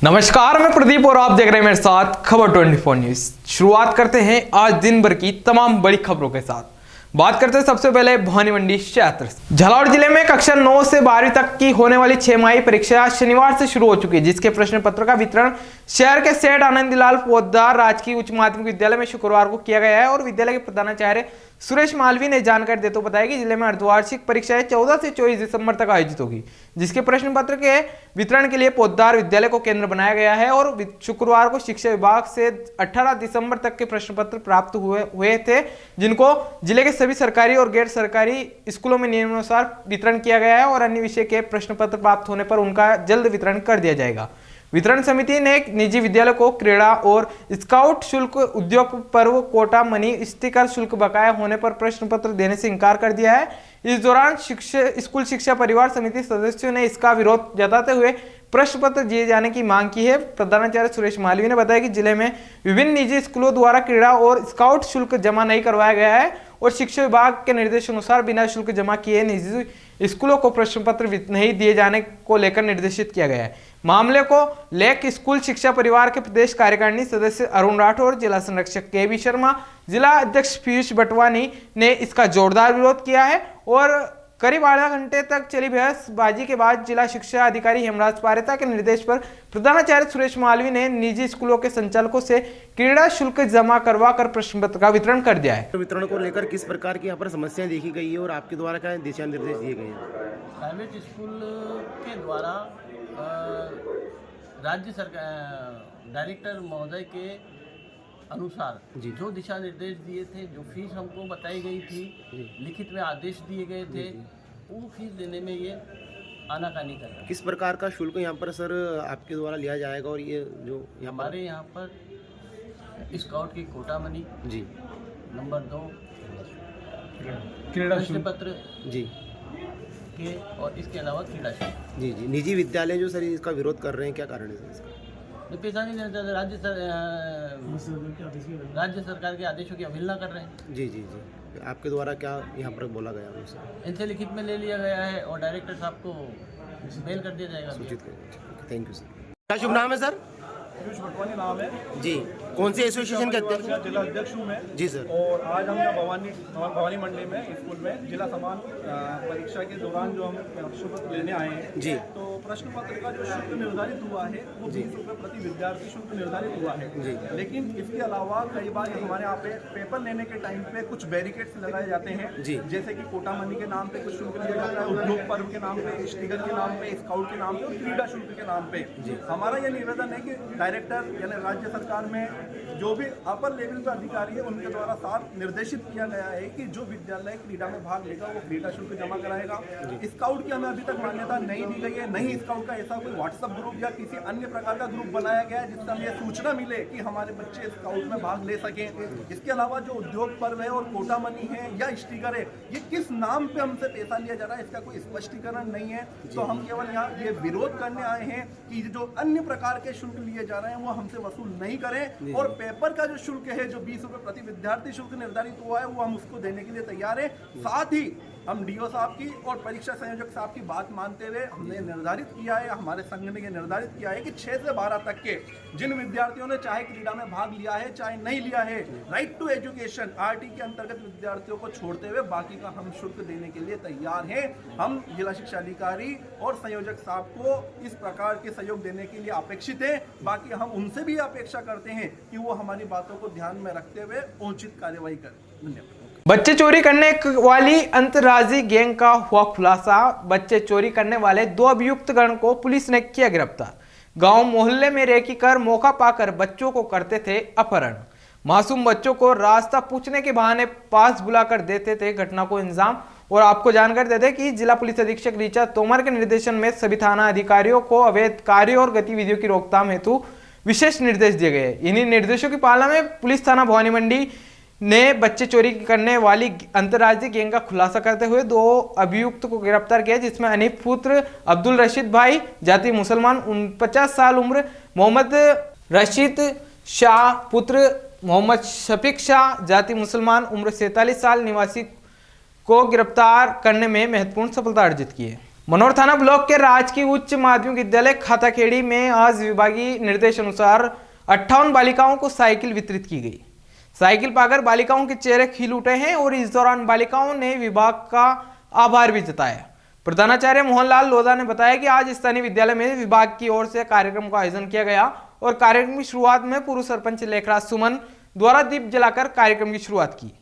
नमस्कार, मैं प्रदीप और आप देख रहे हैं मेरे साथ खबर 24 न्यूज। शुरुआत करते हैं आज दिन भर की तमाम बड़ी खबरों के साथ। बात करते हैं सबसे पहले भवानी मंडी क्षेत्र से। झालावाड़ जिले में कक्षा 9 से 12वीं तक की होने वाली 6माही परीक्षा शनिवार से शुरू हो चुकी है, जिसके प्रश्न पत्रों का वितरण शहर के सेठ आनंदलाल पोद्दार राजकीय उच्च माध्यमिक विद्यालय में शुक्रवार को किया गया है। और विद्यालय के प्रधानाचार्य सुरेश मालवी ने जानकारी देते हुए बताया कि जिले में अर्धवार्षिक परीक्षाएं 14 से 24 दिसंबर तक आयोजित होगी, जिसके प्रश्न पत्र के वितरण के लिए पोद्दार विद्यालय को केंद्र बनाया गया है। और शुक्रवार को शिक्षा विभाग से 18 दिसंबर तक के प्रश्न पत्र प्राप्त हुए थे, जिनको जिले के सभी सरकारी और गैर सरकारी स्कूलों में नियमानुसार वितरण किया गया है। और अन्य विषय के प्रश्न पत्र प्राप्त होने पर उनका जल्द वितरण कर दिया जाएगा। वितरण समिति ने निजी विद्यालय को क्रीड़ा और स्काउट शुल्क, उद्योग पर्व कोटा मनी, स्टिकर शुल्क बकाया होने पर प्रश्न पत्र देने से इंकार कर दिया है। इस दौरान स्कूल शिक्षा परिवार समिति सदस्यों ने इसका विरोध जताते हुए प्रश्न पत्र दिए जाने की मांग की है। प्रधानाचार्य सुरेश मालवी ने बताया कि जिले में विभिन्न निजी स्कूलों द्वारा क्रीड़ा और स्काउट शुल्क जमा नहीं करवाया गया है और शिक्षा विभाग के निर्देशानुसार बिना शुल्क जमा किए निजी स्कूलों को प्रश्न पत्र नहीं दिए जाने को लेकर निर्देशित किया गया है। मामले को लेकर स्कूल शिक्षा परिवार के प्रदेश कार्यकारिणी सदस्य अरुण राठौर, जिला संरक्षक के बी शर्मा, जिला अध्यक्ष पीयूष बटवानी ने इसका जोरदार विरोध किया है। और करीब आधा घंटे तक चली बहसबाजी के बाद जिला शिक्षा अधिकारी हेमराज पारेता के निर्देश पर प्रधानाचार्य सुरेश मालवी ने निजी स्कूलों के संचालकों से क्रीड़ा शुल्क जमा करवा कर प्रश्न पत्र का वितरण कर दिया है। वितरण को लेकर किस प्रकार की यहाँ पर समस्याएं देखी गई है और आपके द्वारा क्या दिशा निर्देश दिए गए हैं? प्राइवेट स्कूल के द्वारा राज्य सरकार डायरेक्टर महोदय के अनुसार जो दिशा निर्देश दिए थे, जो फीस हमको बताई गई थी, लिखित में आदेश दिए गए थे, वो फीस देने में ये आनाकानी कर रहा है। किस प्रकार का शुल्क यहाँ पर सर आपके द्वारा लिया जाएगा? और ये जो हमारे यहाँ पर स्काउट की कोटा मनी जी, नंबर 2 क्रीड़ा प्रश्न पत्र जी के और इसके अलावा क्रीड़ा शुल्क। जी निजी विद्यालय जो सर इसका विरोध कर रहे हैं, क्या कारण है सर इसका? पैसा नहीं देना चाहते, राज्य सरकार के आदेशों की अवहेलना कर रहे हैं। जी आपके द्वारा क्या यहाँ पर बोला गया उनसे? इनसे लिखित में ले लिया गया है और डायरेक्टर साहब को मेल कर दिया जाएगा। सूचित करें। Thank you sir. क्या शुभ नाम है सर? पीयूष बटवानी नाम है जी। कौन सी एसोसिएशन के अध्यक्ष? जिला अध्यक्ष हूँ मैं जी सर। और आज हम यहाँ भवानी मंडी में स्कूल में जिला समान परीक्षा के दौरान जो हम प्रश्न पत्र लेने आए हैं जी, तो प्रश्न पत्र का जो शुल्क निर्धारित हुआ है वो 20 रुपये प्रति विद्यार्थी शुल्क निर्धारित हुआ है जी। लेकिन इसके अलावा कई बार हमारे यहाँ पे पेपर लेने के टाइम पे कुछ बैरिकेड्स लगाए जाते हैं जी। जैसे कि कोटा मनी के नाम पे कुछ शुल्क लिया जाता है, उद्योग पर्व के नाम पे, स्टिकर के नाम पे, स्काउट के नाम पे और क्रीड़ा शुल्क के नाम पे। हमारा यह निवेदन है कि डायरेक्टर यानी राज्य सरकार में जो भी अपर लेवल पे अधिकारी है उनके द्वारा साफ निर्देशित किया गया है कि जो विद्यालय क्रीड़ा में भाग लेगा वो क्रीड़ा शुल्क जमा कराएगा। स्काउट की हमें अभी तक मान्यता नहीं दी गई है, नहीं स्काउट का ऐसा कोई व्हाट्सएप ग्रुप या किसी अन्य प्रकार का ग्रुप बनाया गया है जिससे हमें सूचना मिले कि हमारे बच्चे स्काउट में भाग ले सकें। इसके अलावा जो उद्योग पर्व है और कोटा मनी है या स्टिकर है, ये किस नाम पे हमसे पैसा लिया जा रहा है इसका कोई स्पष्टीकरण नहीं है। तो हम केवल यहाँ ये विरोध करने आए हैं कि जो अन्य प्रकार के शुल्क लिए जा रहे हैं वो हमसे वसूल नहीं करें और पेपर का जो शुल्क है जो 20 रुपये प्रति विद्यार्थी शुल्क निर्धारित हुआ है वो हम उसको देने के लिए तैयार है। साथ ही हम डीओ साहब की और परीक्षा संयोजक साहब की बात मानते हुए हमने निर्धारित किया है, हमारे संघ ने ये निर्धारित किया है कि 6 से 12 तक के जिन विद्यार्थियों ने चाहे क्रीड़ा में भाग लिया है चाहे नहीं लिया है, राइट टू एजुकेशन आरटी के अंतर्गत विद्यार्थियों को छोड़ते हुए बाकी का हम शुल्क देने के लिए तैयार हैं। हम जिला शिक्षा अधिकारी और संयोजक साहब को इस प्रकार के सहयोग देने के लिए अपेक्षित है। बाकी हम उनसे भी अपेक्षा करते हैं कि वो हमारी बातों को ध्यान में रखते हुए उचित कार्यवाही करें। धन्यवाद। बच्चे चोरी करने वाली अंतर्राज्यीय गैंग का हुआ खुलासा। बच्चे चोरी करने वाले 2 अभियुक्त गण को पुलिस ने किया गिरफ्तार। गांव मोहल्ले में रेकी कर मौका पाकर बच्चों को करते थे अपहरण। मासूम बच्चों को रास्ता पूछने के बहाने पास बुलाकर देते थे घटना को अंजाम। और आपको जानकारी दे दें कि जिला पुलिस अधीक्षक ऋचा तोमर के निर्देशन में सभी थाना अधिकारियों को अवैध कार्यों और गतिविधियों की रोकथाम हेतु विशेष निर्देश दिए गए। इन्हीं निर्देशों की पालना में पुलिस थाना भवानी मंडी ने बच्चे चोरी करने वाली अंतर्राज्यीय गैंग का खुलासा करते हुए 2 अभियुक्त को गिरफ्तार किया, जिसमें अनीफ पुत्र अब्दुल रशीद भाई जाति मुसलमान 49 साल उम्र, मोहम्मद रशीद शाह पुत्र मोहम्मद शफीक शाह जाति मुसलमान उम्र 47 साल निवासी को गिरफ्तार करने में महत्वपूर्ण सफलता अर्जित की है। मनोर थाना ब्लॉक के राजकीय उच्च माध्यमिक विद्यालय खाताखेड़ी में आज विभागीय निर्देश अनुसार 58 बालिकाओं को साइकिल वितरित की गई। साइकिल पाकर बालिकाओं के चेहरे खिल उठे हैं और इस दौरान बालिकाओं ने विभाग का आभार भी जताया। प्रधानाचार्य मोहनलाल लोधा ने बताया कि आज स्थानीय विद्यालय में विभाग की ओर से कार्यक्रम का आयोजन किया गया और कार्यक्रम की शुरुआत में पूर्व सरपंच लेखराज सुमन द्वारा दीप जलाकर कार्यक्रम की शुरुआत की।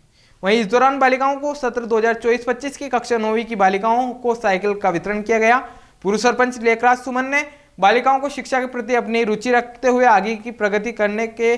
वहीं इस दौरान बालिकाओं को सत्र 2024-25 की कक्षा 9वीं की बालिकाओं को साइकिल का वितरण किया गया। पूर्व सरपंच लेखराज सुमन ने बालिकाओं को शिक्षा के प्रति अपनी रुचि रखते हुए आगे की प्रगति करने के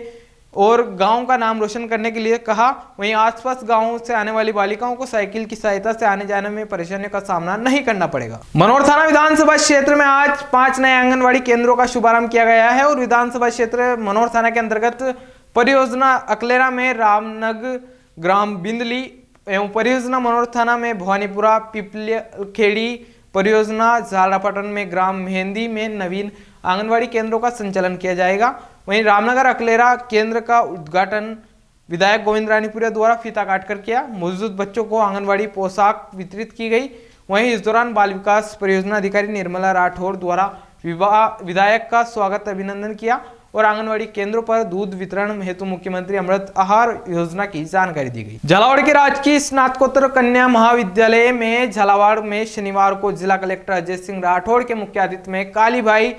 और गांव का नाम रोशन करने के लिए कहा। वहीं आसपास गांवों से आने वाली बालिकाओं को साइकिल की सहायता से आने जाने में परेशानियों का सामना नहीं करना पड़ेगा। मनोर थाना विधानसभा क्षेत्र में आज 5 नए आंगनबाड़ी केंद्रों का शुभारंभ किया गया है और विधानसभा क्षेत्र मनोर थाना के अंतर्गत परियोजना अकलेरा में रामनग ग्राम बिंदली एवं परियोजना मनोर थाना में भवानीपुरा पिपलखेड़ी परियोजना झालरापाटन में ग्राम मेहंदी में नवीन आंगनबाड़ी केंद्रों का संचालन किया जाएगा। वहीं रामनगर अकलेरा केंद्र का उद्घाटन विधायक गोविंद रानीपुरिया द्वारा फीता काटकर किया। मौजूद बच्चों को आंगनबाड़ी पोशाक वितरित की गई। वहीं इस दौरान बाल विकास परियोजना अधिकारी निर्मला राठौर द्वारा विधायक का स्वागत अभिनंदन किया और आंगनबाड़ी केंद्रों पर दूध वितरण हेतु मुख्यमंत्री अमृत आहार योजना की जानकारी दी गई। झालावाड़ के राजकीय स्नातकोत्तर कन्या महाविद्यालय में झालावाड़ में शनिवार को जिला कलेक्टर अजय सिंह राठौड़ के मुख्य आतिथ्य में काली भाई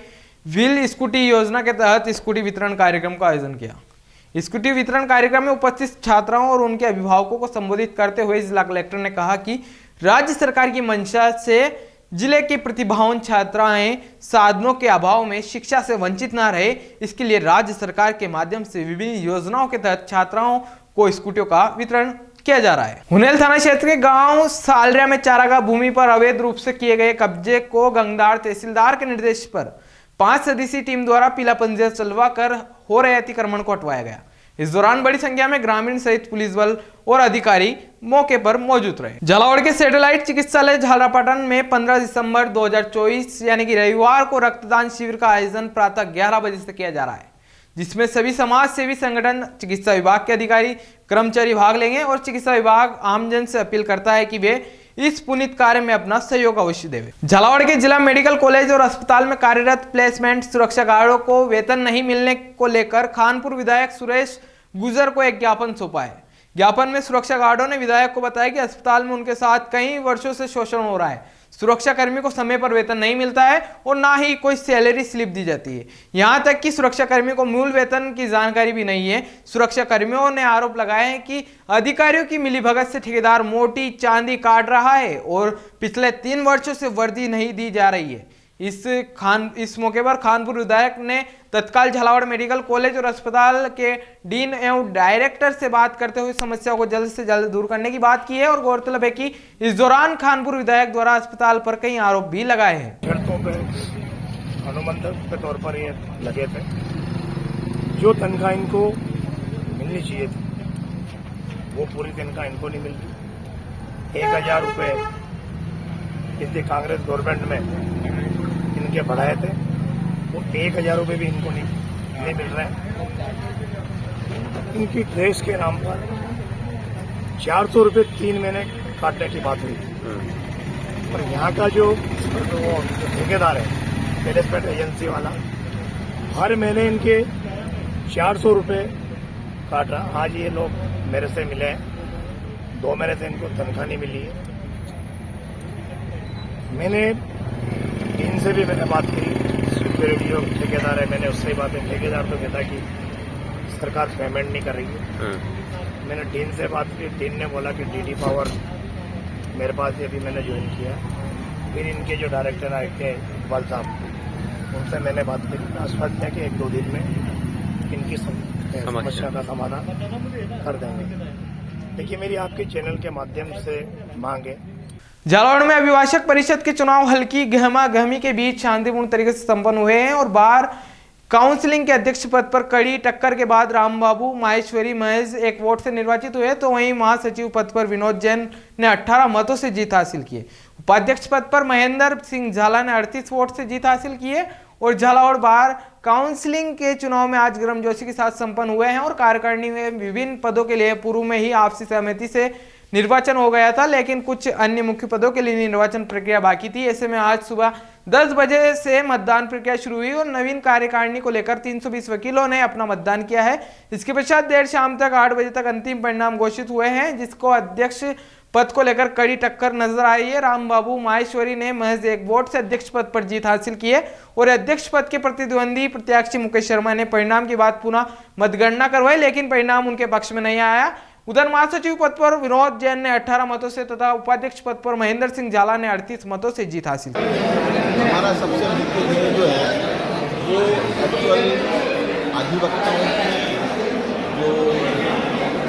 व्हील स्कूटी योजना के तहत स्कूटी वितरण कार्यक्रम का आयोजन किया। स्कूटी वितरण कार्यक्रम में उपस्थित छात्राओं और उनके अभिभावकों को संबोधित करते हुए जिला कलेक्टर ने कहा कि राज्य सरकार की मंशा से जिले की प्रतिभावान छात्राएं साधनों के अभाव में शिक्षा से वंचित न रहे, इसके लिए राज्य सरकार के माध्यम से विभिन्न योजनाओं के तहत छात्राओं को स्कूटियों का वितरण किया जा रहा है। हुनेल थाना क्षेत्र के गांव सालरिया में चारागाह भूमि पर अवैध रूप से किए गए कब्जे को गंगदार तहसीलदार के निर्देश पर 5 सदस्यीय टीम द्वारा पीला पंजिया चलवा कर हो रहे अतिक्रमण को हटवाया गया। इस दौरान बड़ी संख्या में ग्रामीण सहित पुलिस बल और अधिकारी मौके पर मौजूद रहे। झालावाड़ के सैटेलाइट चिकित्सालय झालरापाटन में 15 दिसंबर 2024 यानी कि रविवार को रक्तदान शिविर का आयोजन प्रातः 11 बजे से किया जा रहा है, जिसमें सभी समाज सेवी संगठन, चिकित्सा विभाग के अधिकारी, कर्मचारी भाग लेंगे और चिकित्सा विभाग आमजन से अपील करता है कि वे इस पुनीत कार्य में अपना सहयोग अवश्य देवे। झालावाड़ के जिला मेडिकल कॉलेज और अस्पताल में कार्यरत प्लेसमेंट सुरक्षा गार्डों को वेतन नहीं मिलने को लेकर खानपुर विधायक सुरेश गुजर को एक ज्ञापन सौंपा है। ज्ञापन में सुरक्षा गार्डों ने विधायक को बताया कि अस्पताल में उनके साथ कई वर्षों से शोषण हो रहा है। सुरक्षा कर्मी को समय पर वेतन नहीं मिलता है और ना ही कोई सैलरी स्लिप दी जाती है। यहां तक कि सुरक्षा कर्मी को मूल वेतन की जानकारी भी नहीं है। सुरक्षा कर्मियों ने आरोप लगाए हैं कि अधिकारियों की मिलीभगत से ठेकेदार मोटी चांदी काट रहा है और पिछले 3 वर्षों से वर्दी नहीं दी जा रही है। इस मौके पर खानपुर विधायक ने तत्काल झालावाड़ मेडिकल कॉलेज और अस्पताल के डीन एवं डायरेक्टर से बात करते हुए समस्या को जल्द से जल्द दूर करने की बात की है और गौरतलब है कि इस दौरान खानपुर विधायक द्वारा अस्पताल पर कई आरोप भी लगाए हैं। शर्तों पे अनुबंधक के तौर पर ये लगे थे, जो तनख्वाह इनको मिलनी चाहिए थी वो पूरी तनख्वाह इनको नहीं मिल रही। 1000 रुपये इसलिए कांग्रेस गवर्नमेंट में इनके बढ़ाए थे, वो 1000 रुपये भी इनको नहीं मिल रहे हैं। इनकी ड्रेस के नाम पर 400 रुपये 3 महीने काटने की बात हुई थी। और यहाँ का जो ठेकेदार है प्लेसमेंट एजेंसी वाला, हर महीने इनके 400 रुपये काट रहा। आज ये लोग मेरे से मिले हैं, 2 महीने से इनको तनख्वाह नहीं मिली है। मैंने इनसे भी बात की, सिक्योरिटी जो ठेकेदार है मैंने उससे बात की। ठेकेदार तो कहता कि सरकार पेमेंट नहीं कर रही है। मैंने डीन से बात की, डीन ने बोला कि डीडी पावर मेरे पास ही अभी मैंने ज्वाइन किया। फिर इनके जो डायरेक्टर आए थे इकबाल साहब, उनसे मैंने बात की, आश्वासन किया कि 1-2 दिन में इनकी समस्या का समाधान कर देंगे। देखिए, मेरी आपके चैनल के माध्यम से मांग है। झालावाड़ में अभिभाषक परिषद के चुनाव हल्की गहमा गहमी के बीच शांतिपूर्ण तरीके से संपन्न हुए हैं और बार काउंसिलिंग के अध्यक्ष पद पर कड़ी टक्कर के बाद रामबाबू माहेश्वरी महज 1 वोट से निर्वाचित हुए, तो वहीं महासचिव पद पर विनोद जैन ने 18 मतों से जीत हासिल की। उपाध्यक्ष पद पर महेंद्र सिंह झाला ने 38 वोट से जीत हासिल की है और झालावाड़ बार काउंसिलिंग के चुनाव में आज गर्मजोशी के साथ संपन्न हुए हैं और कार्यकारिणी में विभिन्न पदों के लिए पूर्व में ही आपसी सहमति से निर्वाचन हो गया था, लेकिन कुछ अन्य मुख्य पदों के लिए निर्वाचन प्रक्रिया बाकी थी। ऐसे में आज सुबह 10 बजे से मतदान प्रक्रिया शुरू हुई और नवीन कार्यकारिणी को लेकर 320 वकीलों ने अपना मतदान किया है। इसके पश्चात देर शाम तक 8 बजे तक अंतिम परिणाम घोषित हुए हैं, जिसको अध्यक्ष पद को लेकर कड़ी टक्कर नजर आई है। रामबाबू माहेश्वरी ने महज 1 वोट से अध्यक्ष पद पर जीत हासिल की है और अध्यक्ष पद के प्रतिद्वंदी प्रत्याशी मुकेश शर्मा ने परिणाम के बाद पुनः मतगणना करवाई, लेकिन परिणाम उनके पक्ष में नहीं आया। उधर महासचिव पद पर विनोद जैन ने 18 मतों से तथा उपाध्यक्ष पद पर महेंद्र सिंह झाला ने 38 मतों से जीत हासिल की। हमारा सबसे मुख्य ध्येय जो है वो एक्चुअल अधिवक्ताओं की जो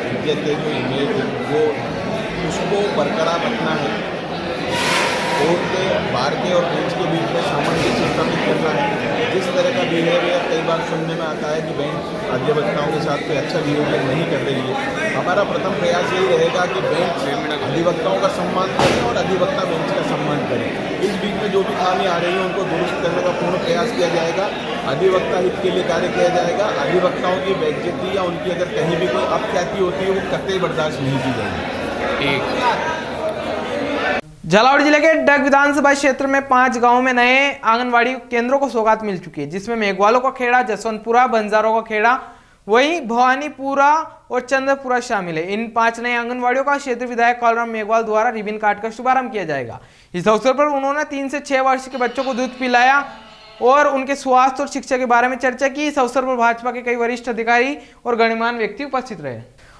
इज्जत है, जो इमेज है, वो उसको बरकरार रखना है। कोर्ट के बार के और बेंच के बीच में सामंजस्य स्थापित करना है। जिस तरह का बिहेवियर कई बार सुनने में आता है कि बेंच अधिवक्ताओं के साथ कोई अच्छा बिहेवियर नहीं कर रही है, हमारा प्रथम प्रयास यही रहेगा कि बेंच अधिवक्ताओं का सम्मान करे और अधिवक्ता बेंच का सम्मान करे। इस बीच में जो भी खामी आ रही है उनको दुरुस्त करने का पूर्ण प्रयास किया जाएगा। अधिवक्ता हित के लिए कार्य किया जाएगा। अधिवक्ताओं की बेइज्जती या उनकी अगर कहीं भी कोई अपख्याति होती है वो कतई बर्दाश्त नहीं की जाएगी। झालावाड़ जिले के डग विधानसभा क्षेत्र में 5 गांवों में नए आंगनवाड़ी केंद्रों को सौगात मिल चुकी है, जिसमें मेघवालों का खेड़ा, जसवंतपुरा, बंजारों का खेड़ा, वहीं भवानीपुरा और चंद्रपुरा शामिल है। इन 5 नए आंगनवाड़ियों का क्षेत्र विधायक कॉलराम मेघवाल द्वारा रिबन काट कर शुभारंभ किया जाएगा। इस अवसर पर उन्होंने 3 से 6 वर्ष के बच्चों को दूध पिलाया और उनके स्वास्थ्य और शिक्षा के बारे में चर्चा की। इस अवसर पर भाजपा के कई वरिष्ठ अधिकारी और गणमान्य व्यक्ति उपस्थित रहे।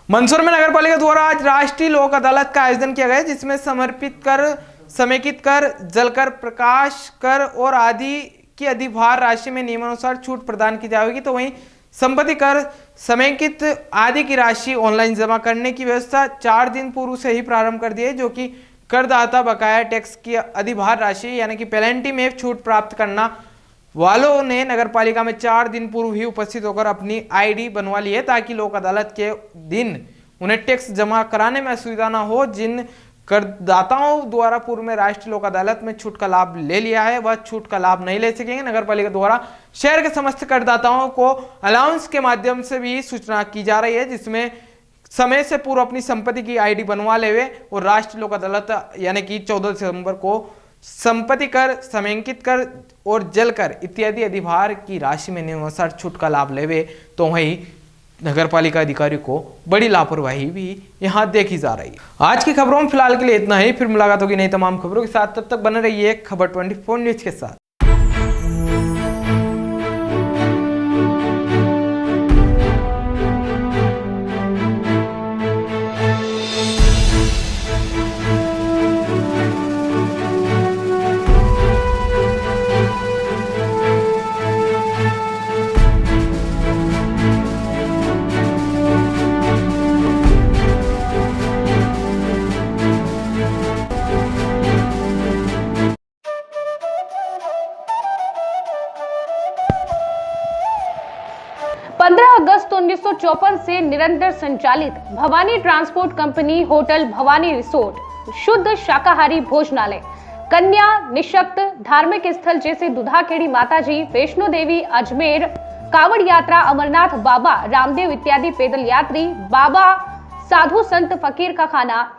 मंदसौर में नगर पालिका द्वारा आज राष्ट्रीय लोक अदालत का आयोजन किया गया, जिसमें समर्पित कर, समेकित कर, जल कर, प्रकाश कर और आदि की अधिभार राशि में नियमानुसार छूट प्रदान की जाएगी। तो वहीं संपत्ति कर, समेकित आदि की राशि ऑनलाइन जमा करने की व्यवस्था 4 दिन पूर्व से ही प्रारंभ कर दी है, जो कि करदाता बकाया टैक्स की अधिभार राशि यानी कि पेनल्टी में छूट प्राप्त करना वालों ने नगर पालिका में 4 दिन पूर्व ही उपस्थित होकर अपनी आईडी बनवा ली है, ताकि लोक अदालत के दिन उन्हें टैक्स जमा कराने में असुविधा न हो। जिन करदाताओं द्वारा पूर्व में राष्ट्रीय लोक अदालत में छूट का लाभ ले लिया है, वह छूट का लाभ नहीं ले सकेंगे। नगर पालिका द्वारा शहर के समस्त करदाताओं को अलाउंस के माध्यम से भी सूचना की जा रही है, जिसमें समय से पूर्व अपनी संपत्ति की आईडी बनवा लेवे और राष्ट्रीय लोक अदालत यानी कि 14 दिसंबर को संपत्ति कर, समेकित कर और जल कर इत्यादि अधिभार की राशि में नियमानुसार छूट का लाभ लेवे। तो वहीं नगर पालिका अधिकारी को बड़ी लापरवाही भी यहां देखी जा रही है। आज की खबरों में फिलहाल के लिए इतना ही, फिर मुलाकात होगी नई तमाम खबरों के साथ। तब तक बने रहिए खबर 24 न्यूज के साथ। अगस्त 1954 से निरंतर संचालित Bhavani transport company hotel Bhavani resort, शुद्ध शाकाहारी भोजनालय, कन्या निशक्त धार्मिक स्थल जैसे दुधाखेड़ी माताजी, वैष्णो देवी, अजमेर, कावड़ यात्रा, अमरनाथ बाबा, रामदेव इत्यादि पैदल यात्री, बाबा, साधु संत फकीर का खाना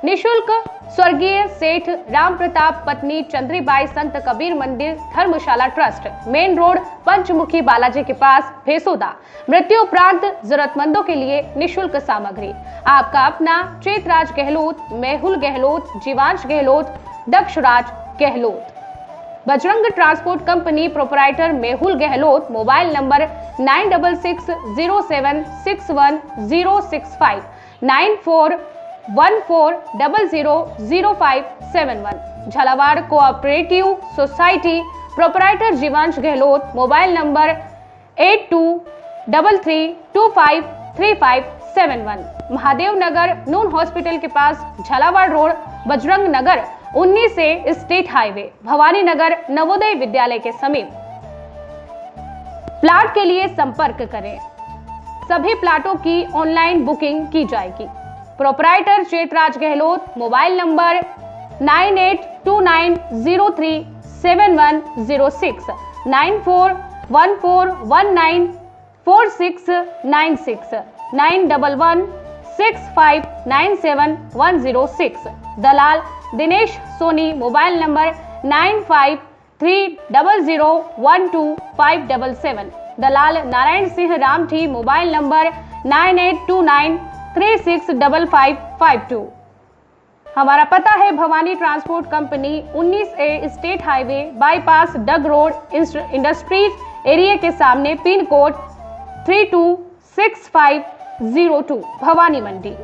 निशुल्क स्वर्गीय सेठ राम प्रताप पत्नी चंद्रीबाई संत कबीर मंदिर धर्मशाला ट्रस्ट, मेन रोड पंचमुखी बालाजी के पास, भेसोदा। मृत्यु उपरांत जरूरतमंदों के लिए निशुल्क सामग्री। आपका अपना Chetraj Gehlot, Mehul Gehlot, Jeevansh Gehlot, Dakshraj Gehlot. Bajrang transport company proprietor Mehul Gehlot, mobile number 9660676065 9414000571। Jhalawar cooperative society proprietor Jeevansh Gehlot, mobile number 8233253571। Mahadev Nagar नून हॉस्पिटल के पास, झालावाड़ रोड, बजरंग नगर 19 से स्टेट हाईवे, भवानी नगर नवोदय विद्यालय के समीप। प्लाट के लिए संपर्क करें। सभी प्लाटों की ऑनलाइन बुकिंग की जाएगी। Proprietor Chetraj Gehlot, mobile number 9829037106 9414194696 911 6597-106। दलाल दिनेश सोनी, मोबाइल नंबर 9530012577। दलाल नारायण सिंह रामठी, मोबाइल नंबर 9829365552। हमारा पता है Bhawani transport company, 19A state highway bypass Dag road industries area के सामने, पिन कोड 326502, भवानी मंडी।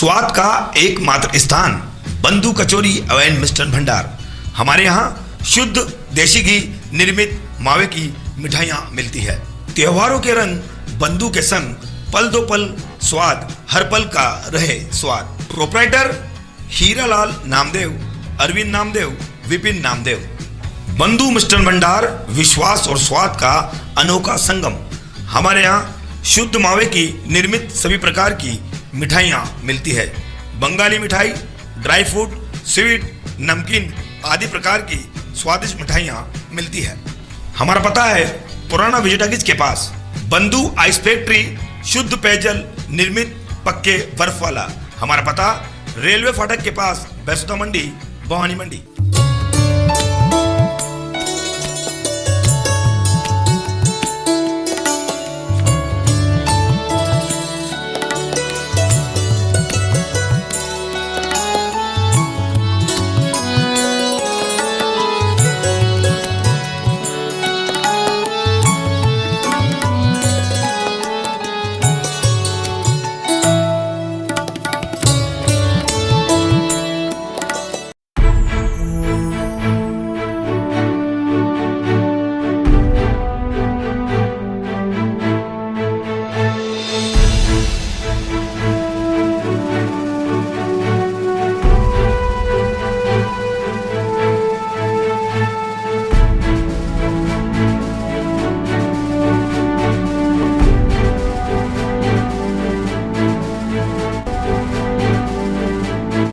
स्वाद का एकमात्र स्थान बंधु कचौरी एवं मिष्ठान भंडार। हमारे यहाँ शुद्ध देशी घी निर्मित मावे की मिठाइयाँ मिलती है। त्योहारों के रंग बंधु के संग, पल दो पल स्वाद, हर पल का रहे स्वाद। प्रोप्राइटर हीरालाल नामदेव, अरविंद नामदेव, विपिन नामदेव। बंधु मिष्ठान भंडार विश्वास और स्वाद का अनोखा संगम। हमारे यहाँ शुद्ध मावे की निर्मित सभी प्रकार की मिठाइयाँ मिलती है। बंगाली मिठाई, ड्राई फ्रूट, स्वीट, नमकीन आदि प्रकार की स्वादिष्ट मिठाइयाँ मिलती है। हमारा पता है पुराना विजयटागिज के पास, बंधु आइस फैक्ट्री, शुद्ध पेयजल निर्मित पक्के बर्फ वाला। हमारा पता रेलवे फाटक के पास, बैसुदा मंडी, भवानी मंडी।